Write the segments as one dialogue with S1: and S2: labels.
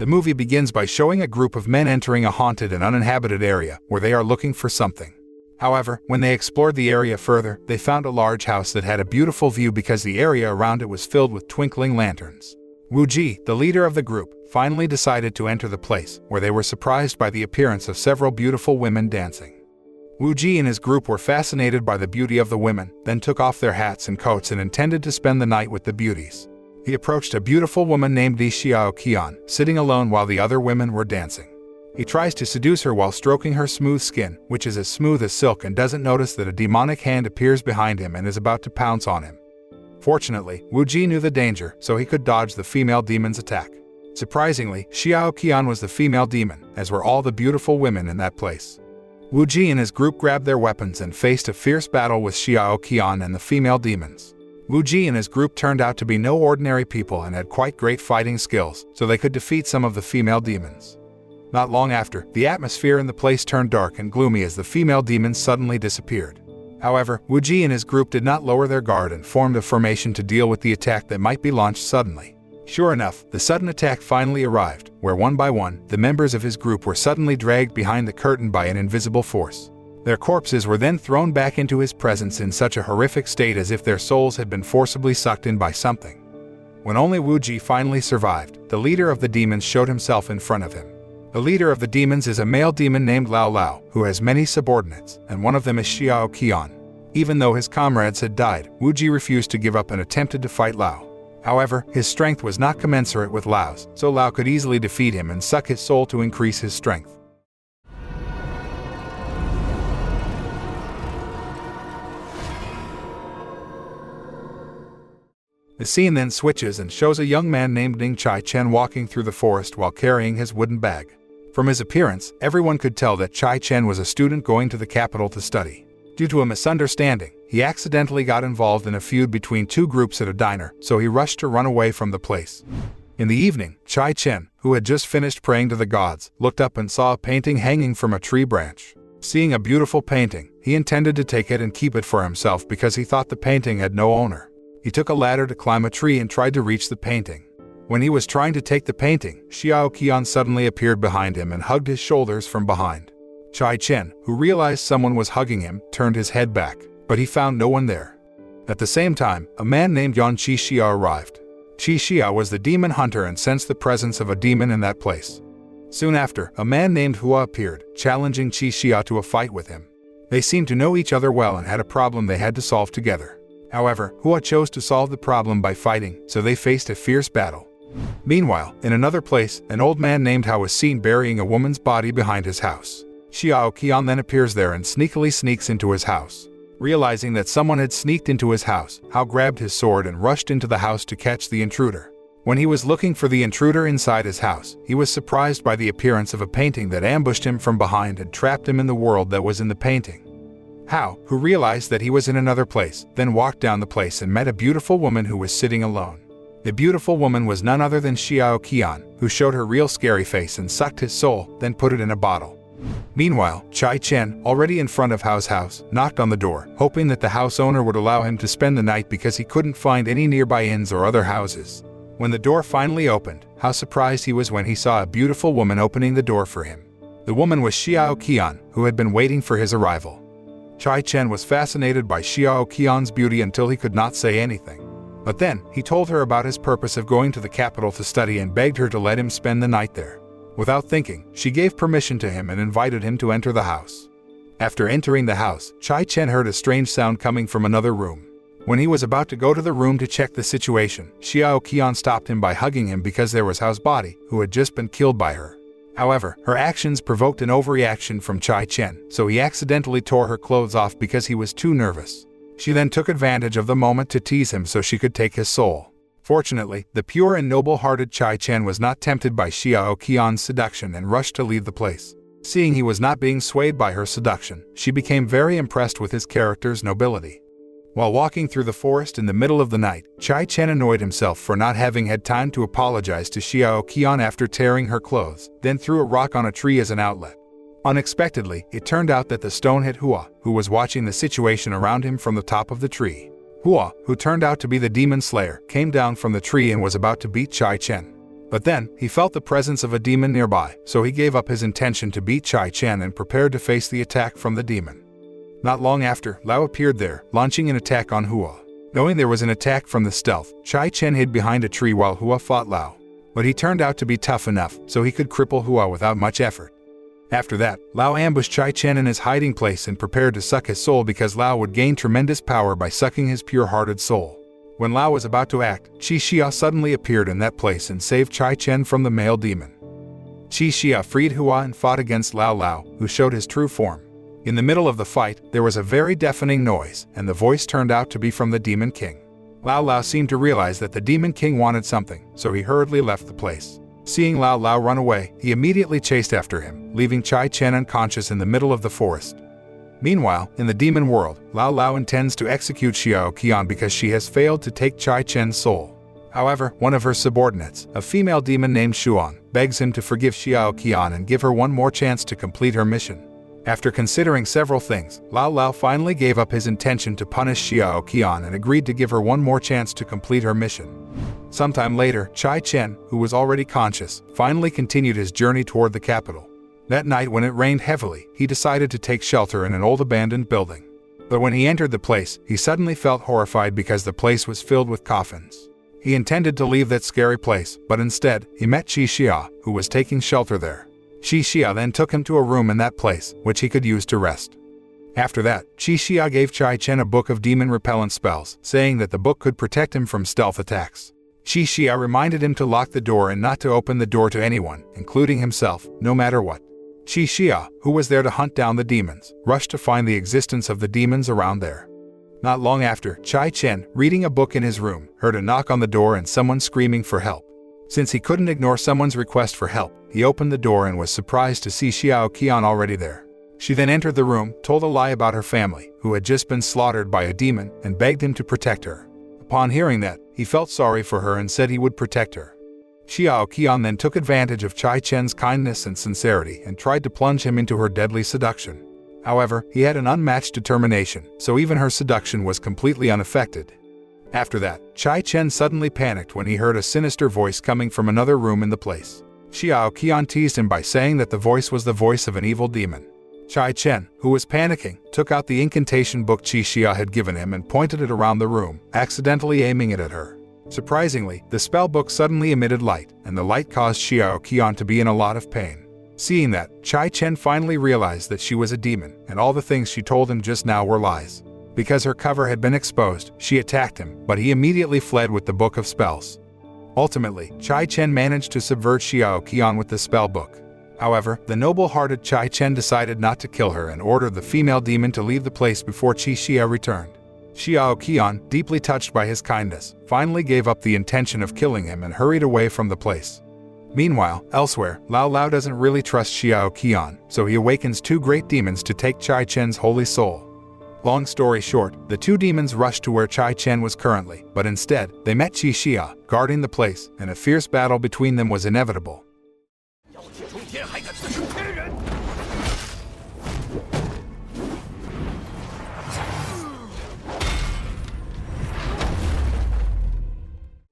S1: The movie begins by showing a group of men entering a haunted and uninhabited area where they are looking for something. However, when they explored the area further, they found a large house that had a beautiful view because the area around it was filled with twinkling lanterns. Wu Ji, the leader of the group, finally decided to enter the place, where they were surprised by the appearance of several beautiful women dancing. Wu Ji and his group were fascinated by the beauty of the women, then took off their hats and coats and intended to spend the night with the beauties. He approached a beautiful woman named Xiaokian, sitting alone while the other women were dancing. He tries to seduce her while stroking her smooth skin, which is as smooth as silk, and doesn't notice that a demonic hand appears behind him and is about to pounce on him. Fortunately, Wu Ji knew the danger, so he could dodge the female demon's attack. Surprisingly, Xiaokian was the female demon, as were all the beautiful women in that place. Wu Ji and his group grabbed their weapons and faced a fierce battle with Xiaokian and the female demons. Wu Ji and his group turned out to be no ordinary people and had quite great fighting skills, so they could defeat some of the female demons. Not long after, the atmosphere in the place turned dark and gloomy as the female demons suddenly disappeared. However, Wu Ji and his group did not lower their guard and formed a formation to deal with the attack that might be launched suddenly. Sure enough, the sudden attack finally arrived, where one by one, the members of his group were suddenly dragged behind the curtain by an invisible force. Their corpses were then thrown back into his presence in such a horrific state as if their souls had been forcibly sucked in by something. When only Wu Ji finally survived, the leader of the demons showed himself in front of him. The leader of the demons is a male demon named Lao Lao, who has many subordinates, and one of them is Xiaokian. Even though his comrades had died, Wu Ji refused to give up and attempted to fight Lao. However, his strength was not commensurate with Lao's, so Lao could easily defeat him and suck his soul to increase his strength. The scene then switches and shows a young man named Chen walking through the forest while carrying his wooden bag. From his appearance, everyone could tell that Chen was a student going to the capital to study. Due to a misunderstanding, he accidentally got involved in a feud between two groups at a diner, so he rushed to run away from the place. In the evening, Chen, who had just finished praying to the gods, looked up and saw a painting hanging from a tree branch. Seeing a beautiful painting, he intended to take it and keep it for himself because he thought the painting had no owner. He took a ladder to climb a tree and tried to reach the painting. When he was trying to take the painting, Xiaokian suddenly appeared behind him and hugged his shoulders from behind. Chen, who realized someone was hugging him, turned his head back, but he found no one there. At the same time, a man named Yan Qixia arrived. Qixia was the demon hunter and sensed the presence of a demon in that place. Soon after, a man named Hua appeared, challenging Qixia to a fight with him. They seemed to know each other well and had a problem they had to solve together. However, Hua chose to solve the problem by fighting, so they faced a fierce battle. Meanwhile, in another place, an old man named Hao was seen burying a woman's body behind his house. Xiaokian then appears there and sneakily sneaks into his house. Realizing that someone had sneaked into his house, Hao grabbed his sword and rushed into the house to catch the intruder. When he was looking for the intruder inside his house, he was surprised by the appearance of a painting that ambushed him from behind and trapped him in the world that was in the painting. Hao, who realized that he was in another place, then walked down the place and met a beautiful woman who was sitting alone. The beautiful woman was none other than Xiaokian, who showed her real scary face and sucked his soul, then put it in a bottle. Meanwhile, Chen, already in front of Hao's house, knocked on the door, hoping that the house owner would allow him to spend the night because he couldn't find any nearby inns or other houses. When the door finally opened, how surprised he was when he saw a beautiful woman opening the door for him. The woman was Xiaokian, who had been waiting for his arrival. Chen was fascinated by Xiaokian's beauty until he could not say anything. But then, he told her about his purpose of going to the capital to study and begged her to let him spend the night there. Without thinking, she gave permission to him and invited him to enter the house. After entering the house, Chen heard a strange sound coming from another room. When he was about to go to the room to check the situation, Xiaokian stopped him by hugging him because there was Hao's body, who had just been killed by her. However, her actions provoked an overreaction from Chen, so he accidentally tore her clothes off because he was too nervous. She then took advantage of the moment to tease him so she could take his soul. Fortunately, the pure and noble-hearted Chen was not tempted by Xiaokian's seduction and rushed to leave the place. Seeing he was not being swayed by her seduction, she became very impressed with his character's nobility. While walking through the forest in the middle of the night, Chen annoyed himself for not having had time to apologize to Xiaokian after tearing her clothes, then threw a rock on a tree as an outlet. Unexpectedly, it turned out that the stone hit Hua, who was watching the situation around him from the top of the tree. Hua, who turned out to be the demon slayer, came down from the tree and was about to beat Chen. But then, he felt the presence of a demon nearby, so he gave up his intention to beat Chai Chen and prepared to face the attack from the demon. Not long after, Lao appeared there, launching an attack on Hua. Knowing there was an attack from the stealth, Chai Chen hid behind a tree while Hua fought Lao. But he turned out to be tough enough, so he could cripple Hua without much effort. After that, Lao ambushed Chai Chen in his hiding place and prepared to suck his soul because Lao would gain tremendous power by sucking his pure-hearted soul. When Lao was about to act, Qi Xia suddenly appeared in that place and saved Chai Chen from the male demon. Qi Xia freed Hua and fought against Lao, who showed his true form. In the middle of the fight, there was a very deafening noise, and the voice turned out to be from the Demon King. Lao seemed to realize that the Demon King wanted something, so he hurriedly left the place. Seeing Lao run away, he immediately chased after him, leaving Chai Chen unconscious in the middle of the forest. Meanwhile, in the demon world, Lao intends to execute Xiaokian because she has failed to take Chai Chen's soul. However, one of her subordinates, a female demon named Xuan, begs him to forgive Xiaokian and give her one more chance to complete her mission. After considering several things, Lao finally gave up his intention to punish Xiaokian and agreed to give her one more chance to complete her mission. Sometime later, Chai Chen, who was already conscious, finally continued his journey toward the capital. That night when it rained heavily, he decided to take shelter in an old abandoned building. But when he entered the place, he suddenly felt horrified because the place was filled with coffins. He intended to leave that scary place, but instead, he met Qi Xia, who was taking shelter there. Qi Xia then took him to a room in that place, which he could use to rest. After that, Qi Xia gave Chai Chen a book of demon repellent spells, saying that the book could protect him from stealth attacks. Qi Xia reminded him to lock the door and not to open the door to anyone, including himself, no matter what. Qi Xia, who was there to hunt down the demons, rushed to find the existence of the demons around there. Not long after, Chai Chen, reading a book in his room, heard a knock on the door and someone screaming for help. Since he couldn't ignore someone's request for help, he opened the door and was surprised to see Xiaokian already there. She then entered the room, told a lie about her family, who had just been slaughtered by a demon, and begged him to protect her. Upon hearing that, he felt sorry for her and said he would protect her. Xiaokian then took advantage of Chai Chen's kindness and sincerity and tried to plunge him into her deadly seduction. However, he had an unmatched determination, so even her seduction was completely unaffected. After that, Chai Chen suddenly panicked when he heard a sinister voice coming from another room in the place. Xiaokian teased him by saying that the voice was the voice of an evil demon. Chai Chen, who was panicking, took out the incantation book Qi Xia had given him and pointed it around the room, accidentally aiming it at her. Surprisingly, the spell book suddenly emitted light, and the light caused Xiaokian to be in a lot of pain. Seeing that, Chai Chen finally realized that she was a demon, and all the things she told him just now were lies. Because her cover had been exposed, she attacked him, but he immediately fled with the book of spells. Ultimately, Chai Chen managed to subvert Xiaokian with the spell book. However, the noble-hearted Chai Chen decided not to kill her and ordered the female demon to leave the place before Qi Xia returned. Xiaokian, deeply touched by his kindness, finally gave up the intention of killing him and hurried away from the place. Meanwhile, elsewhere, Lao doesn't really trust Xiaokian, so he awakens two great demons to take Chai Chen's holy soul. Long story short, the two demons rushed to where Chai Chen was currently, but instead, they met Qi Xia, guarding the place, and a fierce battle between them was inevitable.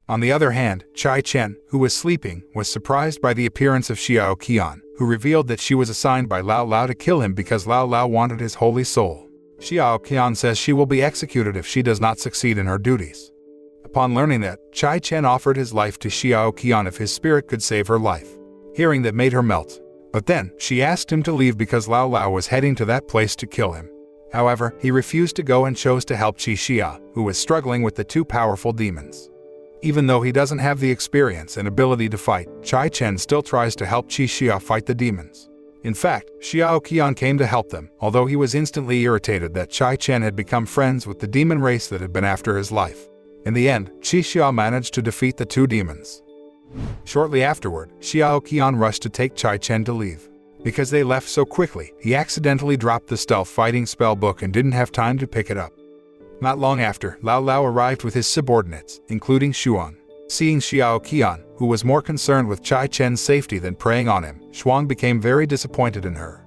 S1: On the other hand, Chai Chen, who was sleeping, was surprised by the appearance of Xiaokian, who revealed that she was assigned by Lao to kill him because Lao wanted his holy soul. Xiaokian says she will be executed if she does not succeed in her duties. Upon learning that, Chai Chen offered his life to Xiaokian if his spirit could save her life. Hearing that made her melt. But then, she asked him to leave because Lao was heading to that place to kill him. However, he refused to go and chose to help Qi Xia, who was struggling with the two powerful demons. Even though he doesn't have the experience and ability to fight, Chai Chen still tries to help Qi Xia fight the demons. In fact, Xiaokian came to help them, although he was instantly irritated that Chai Chen had become friends with the demon race that had been after his life. In the end, Qi Xia managed to defeat the two demons. Shortly afterward, Xiaokian rushed to take Chai Chen to leave. Because they left so quickly, he accidentally dropped the stealth fighting spell book and didn't have time to pick it up. Not long after, Lao arrived with his subordinates, including Xuan. Seeing Xiaokian, who was more concerned with Chai Chen's safety than preying on him, Xuan became very disappointed in her.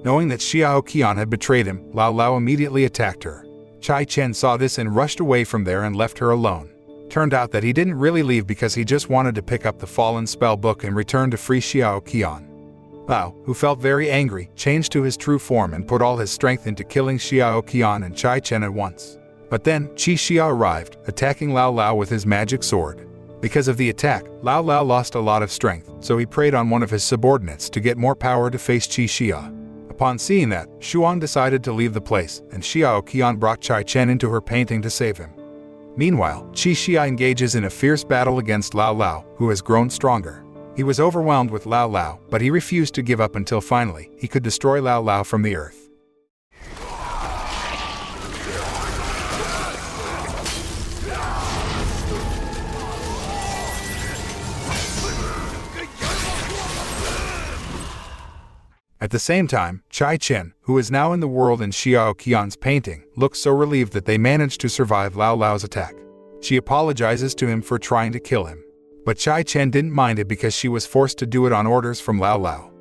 S1: Knowing that Xiaokian had betrayed him, Lao immediately attacked her. Chai Chen saw this and rushed away from there and left her alone. Turned out that he didn't really leave because he just wanted to pick up the fallen spell book and return to free Xiaokian. Lao, who felt very angry, changed to his true form and put all his strength into killing Xiaokian and Chai Chen at once. But then, Qi Xia arrived, attacking Lao with his magic sword. Because of the attack, Lao lost a lot of strength, so he preyed on one of his subordinates to get more power to face Qi Xia. Upon seeing that, Xuan decided to leave the place, and Xiaokian brought Chai Chen into her painting to save him. Meanwhile, Qi Xia engages in a fierce battle against Lao, who has grown stronger. He was overwhelmed with Lao, but he refused to give up until finally, he could destroy Lao from the earth. At the same time, Chai Chen, who is now in the world in Xiaokian's painting, looks so relieved that they managed to survive Lao's attack. She apologizes to him for trying to kill him. But Chai Chen didn't mind it because she was forced to do it on orders from Lao.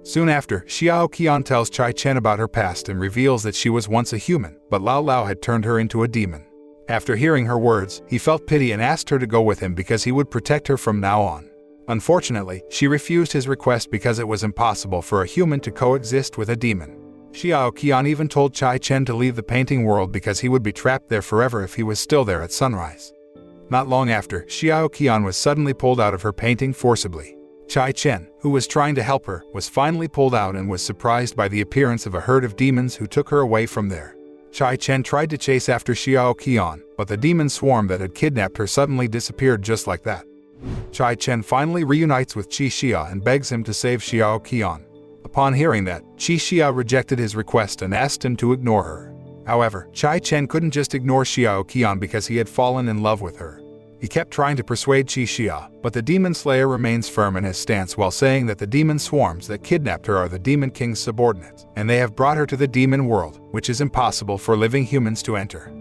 S1: Soon after, Xiaokian tells Chai Chen about her past and reveals that she was once a human, but Lao had turned her into a demon. After hearing her words, he felt pity and asked her to go with him because he would protect her from now on. Unfortunately, she refused his request because it was impossible for a human to coexist with a demon. Xiaokian even told Chai Chen to leave the painting world because he would be trapped there forever if he was still there at sunrise. Not long after, Xiaokian was suddenly pulled out of her painting forcibly. Chai Chen, who was trying to help her, was finally pulled out and was surprised by the appearance of a herd of demons who took her away from there. Chai Chen tried to chase after Xiaokian, but the demon swarm that had kidnapped her suddenly disappeared just like that. Chai Chen finally reunites with Qi Xia and begs him to save Xiaokian. Upon hearing that, Qi Xia rejected his request and asked him to ignore her. However, Chai Chen couldn't just ignore Xiaokian because he had fallen in love with her. He kept trying to persuade Qi Xia, but the demon slayer remains firm in his stance while saying that the demon swarms that kidnapped her are the demon king's subordinates, and they have brought her to the demon world, which is impossible for living humans to enter.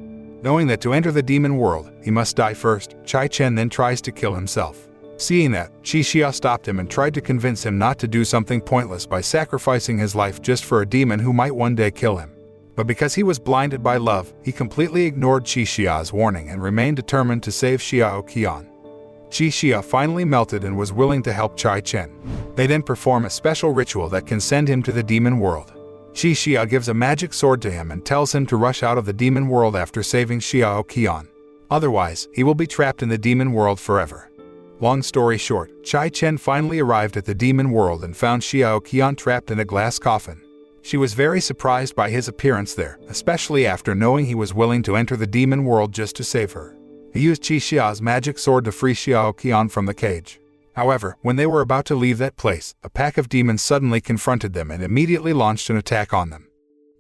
S1: Knowing that to enter the demon world, he must die first, Chai Chen then tries to kill himself. Seeing that, Qi Xia stopped him and tried to convince him not to do something pointless by sacrificing his life just for a demon who might one day kill him. But because he was blinded by love, he completely ignored Qi Xia's warning and remained determined to save Xiaokian. Qi Xia finally melted and was willing to help Chai Chen. They then perform a special ritual that can send him to the demon world. Qi Xia gives a magic sword to him and tells him to rush out of the demon world after saving Xiaokian. Otherwise, he will be trapped in the demon world forever. Long story short, Chai Chen finally arrived at the demon world and found Xiaokian trapped in a glass coffin. She was very surprised by his appearance there, especially after knowing he was willing to enter the demon world just to save her. He used Qi Xia's magic sword to free Xiaokian from the cage. However, when they were about to leave that place, a pack of demons suddenly confronted them and immediately launched an attack on them.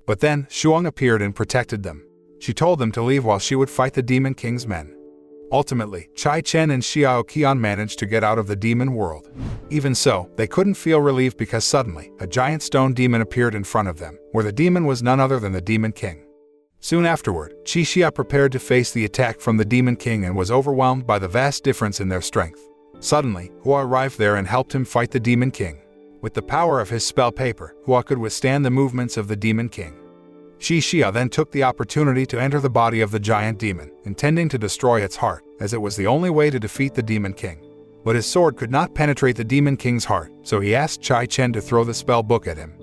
S1: But then, Shuang appeared and protected them. She told them to leave while she would fight the Demon King's men. Ultimately, Chai Chen and Xiaokian managed to get out of the demon world. Even so, they couldn't feel relief because suddenly, a giant stone demon appeared in front of them, where the demon was none other than the Demon King. Soon afterward, Qi Xia prepared to face the attack from the Demon King and was overwhelmed by the vast difference in their strength. Suddenly, Hua arrived there and helped him fight the Demon King. With the power of his spell paper, Hua could withstand the movements of the Demon King. Qi Xia then took the opportunity to enter the body of the giant demon, intending to destroy its heart, as it was the only way to defeat the Demon King. But his sword could not penetrate the Demon King's heart, so he asked Chai Chen to throw the spell book at him.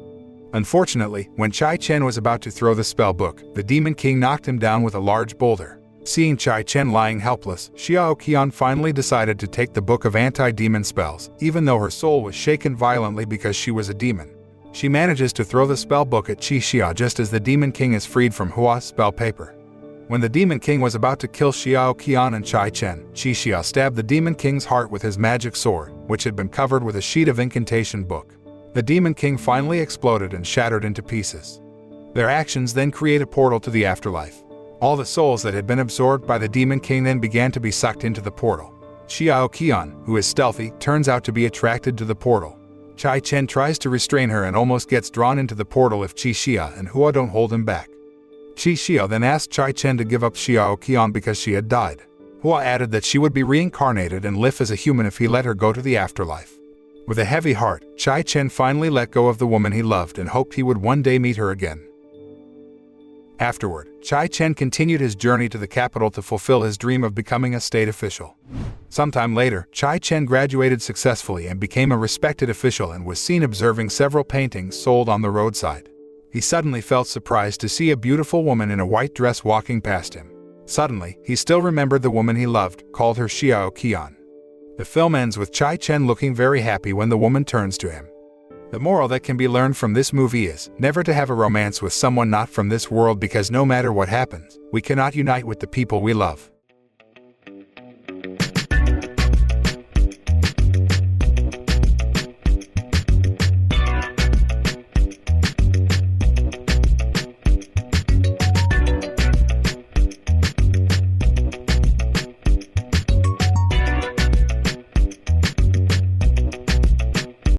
S1: Unfortunately, when Chai Chen was about to throw the spell book, the Demon King knocked him down with a large boulder. Seeing Chai Chen lying helpless, Xiaokian finally decided to take the book of anti-demon spells, even though her soul was shaken violently because she was a demon. She manages to throw the spell book at Qi Xia just as the Demon King is freed from Hua's spell paper. When the Demon King was about to kill Xiaokian and Chai Chen, Qi Xia stabbed the Demon King's heart with his magic sword, which had been covered with a sheet of incantation book. The Demon King finally exploded and shattered into pieces. Their actions then create a portal to the afterlife. All the souls that had been absorbed by the Demon King then began to be sucked into the portal. Xiaokian, who is stealthy, turns out to be attracted to the portal. Chai Chen tries to restrain her and almost gets drawn into the portal if Qi Xia and Hua don't hold him back. Qi Xia then asked Chai Chen to give up Xiaokian because she had died. Hua added that she would be reincarnated and live as a human if he let her go to the afterlife. With a heavy heart, Chai Chen finally let go of the woman he loved and hoped he would one day meet her again. Afterward, Chai Chen continued his journey to the capital to fulfill his dream of becoming a state official. Sometime later, Chai Chen graduated successfully and became a respected official and was seen observing several paintings sold on the roadside. He suddenly felt surprised to see a beautiful woman in a white dress walking past him. Suddenly, he still remembered the woman he loved, called her Xiaokian. The film ends with Chai Chen looking very happy when the woman turns to him. The moral that can be learned from this movie is never to have a romance with someone not from this world, because no matter what happens, we cannot unite with the people we love.